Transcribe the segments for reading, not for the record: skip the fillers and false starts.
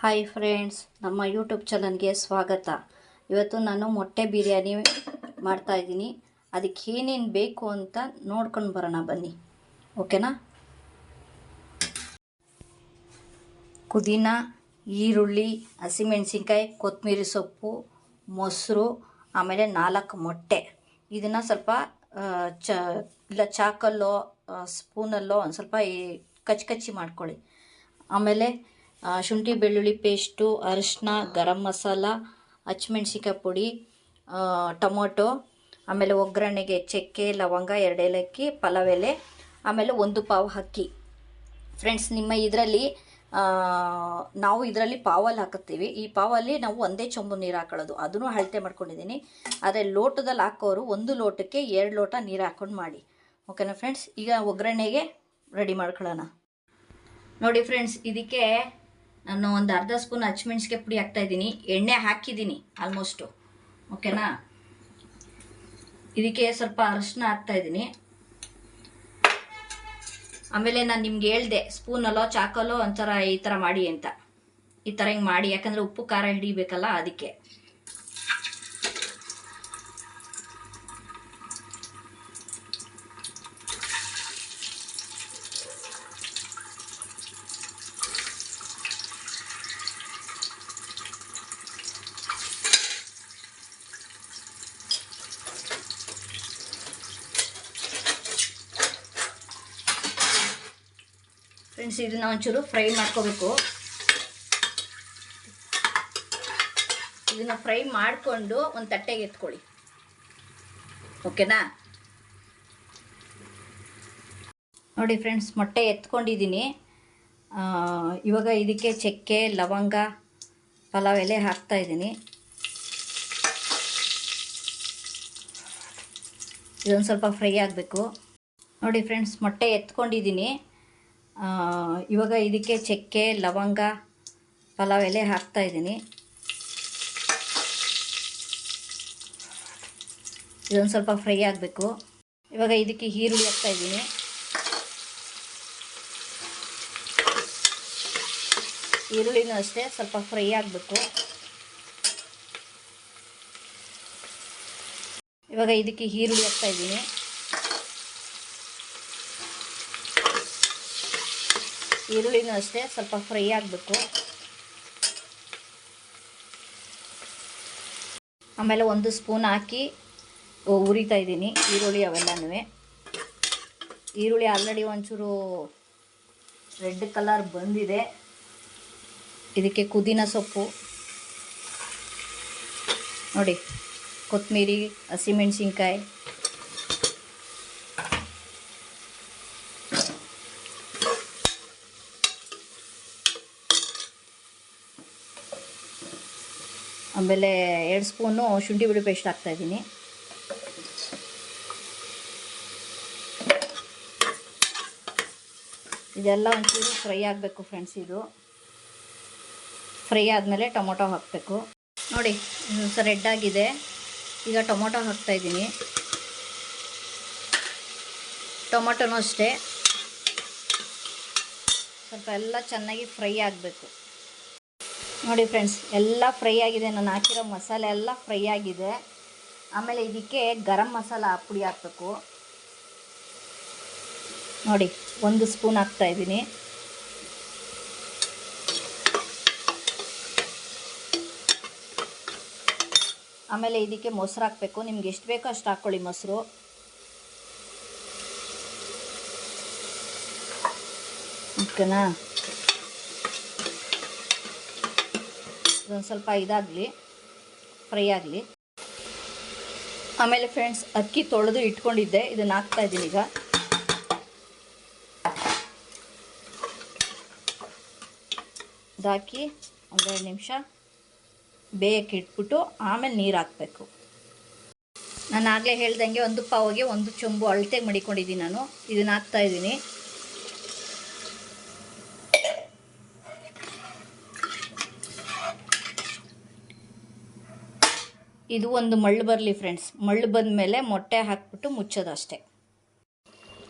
Hi friends, ನಮ್ಮ YouTube ಚಾನಲ್ಗೆ ಸ್ವಾಗತ. ಇವತ್ತು ನಾನು ಮೊಟ್ಟೆ ಬಿರಿಯಾನಿ ಮಾಡ್ತಾಯಿದ್ದೀನಿ. ಅದಕ್ಕೆ ಏನೇನು ಬೇಕು ಅಂತ ನೋಡ್ಕೊಂಡು ಬರೋಣ ಬನ್ನಿ, ಓಕೆನಾ? ಪುದೀನ, ಈರುಳ್ಳಿ, ಹಸಿಮೆಣಸಿನ್ಕಾಯಿ, ಕೊತ್ತಂಬರಿ ಸೊಪ್ಪು, ಮೊಸರು, ಆಮೇಲೆ 4 ಮೊಟ್ಟೆ. ಇದನ್ನು ಸ್ವಲ್ಪ ಚಾಕಲ್ಲೋ ಸ್ಪೂನಲ್ಲೋ ಒಂದು ಸ್ವಲ್ಪ ಕಚ್ಚಿ ಮಾಡ್ಕೊಳ್ಳಿ. ಆಮೇಲೆ ಶುಂಠಿ ಬೆಳ್ಳುಳ್ಳಿ ಪೇಸ್ಟು, ಅರಿಶಿನ, ಗರಂ ಮಸಾಲ, ಹಸಿಮೆಣ್ಸಿಕಾಯಿ ಪುಡಿ, ಟೊಮೊಟೊ, ಆಮೇಲೆ ಒಗ್ಗರಣೆಗೆ ಚಕ್ಕೆ, ಲವಂಗ, 2 ಏಲಕ್ಕಿ, ಪಲಾವ್ ಎಲೆ, ಆಮೇಲೆ 1 ಪಾವು ಅಕ್ಕಿ. ಫ್ರೆಂಡ್ಸ್, ನಿಮ್ಮ ಇದರಲ್ಲಿ ನಾವು ಇದರಲ್ಲಿ ಪಾವಲ್ಲಿ ಹಾಕುತ್ತೀವಿ. ಈ ಪಾವಲ್ಲಿ ನಾವು 1 ಚೊಂಬು ನೀರು ಹಾಕೊಳ್ಳೋದು. ಅದನ್ನು ಅಳತೆ ಮಾಡ್ಕೊಂಡಿದ್ದೀನಿ. ಆದರೆ ಲೋಟದಲ್ಲಿ ಹಾಕೋರು 1 ಲೋಟಕ್ಕೆ 2 ಲೋಟ ನೀರು ಹಾಕ್ಕೊಂಡು ಮಾಡಿ, ಓಕೆನಾ ಫ್ರೆಂಡ್ಸ್? ಈಗ ಒಗ್ಗರಣೆಗೆ ರೆಡಿ ಮಾಡ್ಕೊಳ್ಳೋಣ. ನೋಡಿ ಫ್ರೆಂಡ್ಸ್, ಇದಕ್ಕೆ ನಾನು ಒಂದು ಅರ್ಧ ಸ್ಪೂನ್ ಹಸಿಮೆಣ್ಸಿಕಾಯಿ ಪುಡಿ ಹಾಕ್ತಾಯಿದ್ದೀನಿ. ಎಣ್ಣೆ ಹಾಕಿದ್ದೀನಿ ಆಲ್ಮೋಸ್ಟು, ಓಕೆನಾ? ಇದಕ್ಕೆ ಸ್ವಲ್ಪ ಅರಿಶಿನ ಹಾಕ್ತಾಯಿದ್ದೀನಿ. ಆಮೇಲೆ ನಾನು ನಿಮ್ಗೆ ಹೇಳ್ದೆ ಸ್ಪೂನಲ್ಲೋ ಚಾಕಲ್ಲೋ ಒಂಥರ ಈ ಥರ ಮಾಡಿ ಅಂತ. ಈ ಥರ ಹಿಂಗೆ ಮಾಡಿ, ಯಾಕಂದರೆ ಉಪ್ಪು ಖಾರ ಹಿಡಿಬೇಕಲ್ಲ, ಅದಕ್ಕೆ. ಫ್ರೆಂಡ್ಸ್, ಇದನ್ನ ಒಂಚೂರು ಫ್ರೈ ಮಾಡ್ಕೋಬೇಕು. ಇದನ್ನ ಫ್ರೈ ಮಾಡಿಕೊಂಡು ಒಂದು ತಟ್ಟೆಗೆ ಎತ್ಕೊಳ್ಳಿ, ಓಕೆನಾ? ನೋಡಿ ಫ್ರೆಂಡ್ಸ್, ಮೊಟ್ಟೆ ಎತ್ಕೊಂಡಿದ್ದೀನಿ. ಇವಾಗ ಇದಕ್ಕೆ ಚಕ್ಕೆ, ಲವಂಗ, ಪಲಾವ್ ಎಲೆ ಹಾಕ್ತಾಯಿದ್ದೀನಿ. ಇದೊಂದು ಸ್ವಲ್ಪ ಫ್ರೈ ಆಗಬೇಕು. ನೋಡಿ ಫ್ರೆಂಡ್ಸ್, ಮೊಟ್ಟೆ ಎತ್ಕೊಂಡಿದ್ದೀನಿ. ಇವಾಗ ಇದಕ್ಕೆ ಚಕ್ಕೆ, ಲವಂಗ, ಪಲಾವ್ ಎಲೆ ಹಾಕ್ತಾಯಿದ್ದೀನಿ. ಇದೊಂದು ಸ್ವಲ್ಪ ಫ್ರೈ ಆಗಬೇಕು. ಇವಾಗ ಇದಕ್ಕೆ ಈರುಳ್ಳಿ ಹಾಕ್ತಾಯಿದ್ದೀನಿ. ಈರುಳ್ಳಿನೂ ಅಷ್ಟೇ ಸ್ವಲ್ಪ ಫ್ರೈ ಆಗಬೇಕು. ಇವಾಗ ಇದಕ್ಕೆ ಈರುಳ್ಳಿ ಹಾಕ್ತಾಯಿದ್ದೀನಿ. ಈರುಳ್ಳಿನೂ ಅಷ್ಟೇ ಸ್ವಲ್ಪ ಫ್ರೈ ಆಗಬೇಕು. ಆಮೇಲೆ 1 ಸ್ಪೂನ್ ಹಾಕಿ ಉರಿತಾ ಇದ್ದೀನಿ ಈರುಳ್ಳಿ ಅವೆಲ್ಲನೂ. ಈರುಳ್ಳಿ ಆಲ್ರೆಡಿ ಒಂಚೂರು ರೆಡ್ ಕಲರ್ ಬಂದಿದೆ. ಇದಕ್ಕೆ ಪುದೀನ ಸೊಪ್ಪು ನೋಡಿ, ಕೊತ್ತಂಬರಿ, ಹಸಿಮೆಣಸಿನ್ಕಾಯಿ, ಆಮೇಲೆ 2 ಸ್ಪೂನು ಶುಂಠಿ ಬೆಳ್ಳುಳ್ಳಿ ಪೇಸ್ಟ್ ಹಾಕ್ತಾಯಿದ್ದೀನಿ. ಇದೆಲ್ಲ ಒಂಚೂರು ಫ್ರೈ ಆಗಬೇಕು ಫ್ರೆಂಡ್ಸ್. ಇದು ಫ್ರೈ ಆದಮೇಲೆ ಟೊಮೊಟೊ ಹಾಕಬೇಕು. ನೋಡಿ, ರೆಡ್ ಆಗಿದೆ. ಈಗ ಟೊಮೊಟೊ ಹಾಕ್ತಾಯಿದ್ದೀನಿ. ಟೊಮೊಟೊನೂ ಅಷ್ಟೇ ಸ್ವಲ್ಪ ಎಲ್ಲ ಚೆನ್ನಾಗಿ ಫ್ರೈ ಆಗಬೇಕು. ನೋಡಿ ಫ್ರೆಂಡ್ಸ್, ಎಲ್ಲ ಫ್ರೈ ಆಗಿದೆ. ನಾನು ಹಾಕಿರೋ ಮಸಾಲೆ ಎಲ್ಲ ಫ್ರೈ ಆಗಿದೆ. ಆಮೇಲೆ ಇದಕ್ಕೆ ಗರಂ ಮಸಾಲ ಪುಡಿ ಹಾಕಬೇಕು. ನೋಡಿ, 1 ಸ್ಪೂನ್ ಹಾಕ್ತಾಯಿದ್ದೀನಿ. ಆಮೇಲೆ ಇದಕ್ಕೆ ಮೊಸರು ಹಾಕಬೇಕು. ನಿಮ್ಗೆ ಎಷ್ಟು ಬೇಕೋ ಅಷ್ಟು ಹಾಕ್ಕೊಳ್ಳಿ ಮೊಸರು. ಓಕೆನಾ? ಇದೊಂದು ಸ್ವಲ್ಪ ಇದಾಗಲಿ, ಫ್ರೈ ಆಗಲಿ. ಆಮೇಲೆ ಫ್ರೆಂಡ್ಸ್, ಅಕ್ಕಿ ತೊಳೆದು ಇಟ್ಕೊಂಡಿದ್ದೆ, ಇದನ್ನು ಹಾಕ್ತಾಯಿದ್ದೀನಿ. ಈಗ ಇದಾಕಿ 1-2 ನಿಮಿಷ ಬೇಯಕ್ಕೆ ಇಟ್ಬಿಟ್ಟು ಆಮೇಲೆ ನೀರು ಹಾಕಬೇಕು. ನಾನು ಆಗಲೇ ಹೇಳ್ದಂಗೆ 1 ಪಾವಿಗೆ 1 ಚೊಂಬು ಅಳತೆಗೆ ಮಡಿಕೊಂಡಿದ್ದೀನಿ ನಾನು. ಇದನ್ನು ಹಾಕ್ತಾಯಿದ್ದೀನಿ. ಇದು ಒಂದು ಮಳ್ಳು ಬರಲಿ ಫ್ರೆಂಡ್ಸ್. ಮಳ್ಳು ಬಂದ ಮೇಲೆ ಮೊಟ್ಟೆ ಹಾಕ್ಬಿಟ್ಟು ಮುಚ್ಚೋದು ಅಷ್ಟೇ.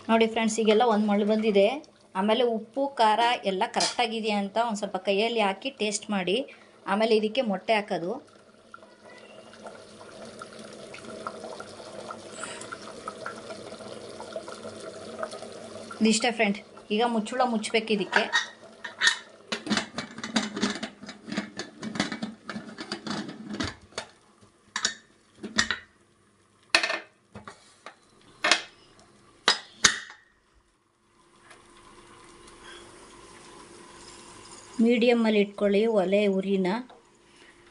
ನೋಡಿ ಫ್ರೆಂಡ್ಸ್, ಈಗೆಲ್ಲ 1 ಮಳ್ಳು ಬಂದಿದೆ. ಆಮೇಲೆ ಉಪ್ಪು ಖಾರ ಎಲ್ಲ ಕರೆಕ್ಟಾಗಿದೆಯಾ ಅಂತ ಒಂದು ಸ್ವಲ್ಪ ಕೈಯಲ್ಲಿ ಹಾಕಿ ಟೇಸ್ಟ್ ಮಾಡಿ. ಆಮೇಲೆ ಇದಕ್ಕೆ ಮೊಟ್ಟೆ ಹಾಕೋದು. ಇದಿಷ್ಟೇ ಫ್ರೆಂಡ್. ಈಗ ಮುಚ್ಚಳ ಮುಚ್ಚಬೇಕು ಇದಕ್ಕೆ. ಮೀಡಿಯಮ್ಮಲ್ಲಿ ಇಟ್ಕೊಳ್ಳಿ, ಒಲೆ ಉರಿನ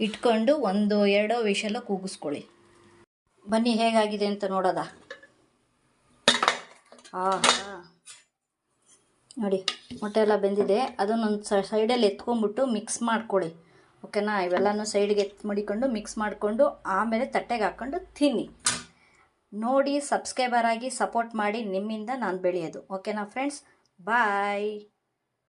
ಇಟ್ಕೊಂಡು 1-2 ವಿಷಲು ಕೂಗಿಸ್ಕೊಳ್ಳಿ. ಬನ್ನಿ ಹೇಗಾಗಿದೆ ಅಂತ ನೋಡೋದ. ನೋಡಿ ಮೊಟ್ಟೆ ಎಲ್ಲ ಬೆಂದಿದೆ. ಅದನ್ನೊಂದು ಸೈಡಲ್ಲಿ ಎತ್ಕೊಂಡ್ಬಿಟ್ಟು ಮಿಕ್ಸ್ ಮಾಡ್ಕೊಳ್ಳಿ. ಓಕೆನಾ? ಇವೆಲ್ಲನೂ ಸೈಡ್ಗೆ ಮಡಿಕೊಂಡು ಮಿಕ್ಸ್ ಮಾಡಿಕೊಂಡು ಆಮೇಲೆ ತಟ್ಟೆಗೆ ಹಾಕ್ಕೊಂಡು ತಿನ್ನಿ. ನೋಡಿ, ಸಬ್ಸ್ಕ್ರೈಬರ್ ಆಗಿ ಸಪೋರ್ಟ್ ಮಾಡಿ. ನಿಮ್ಮಿಂದ ನಾನು ಬೆಳೆಯೋದು. ಓಕೆನಾ ಫ್ರೆಂಡ್ಸ್? ಬಾಯ್.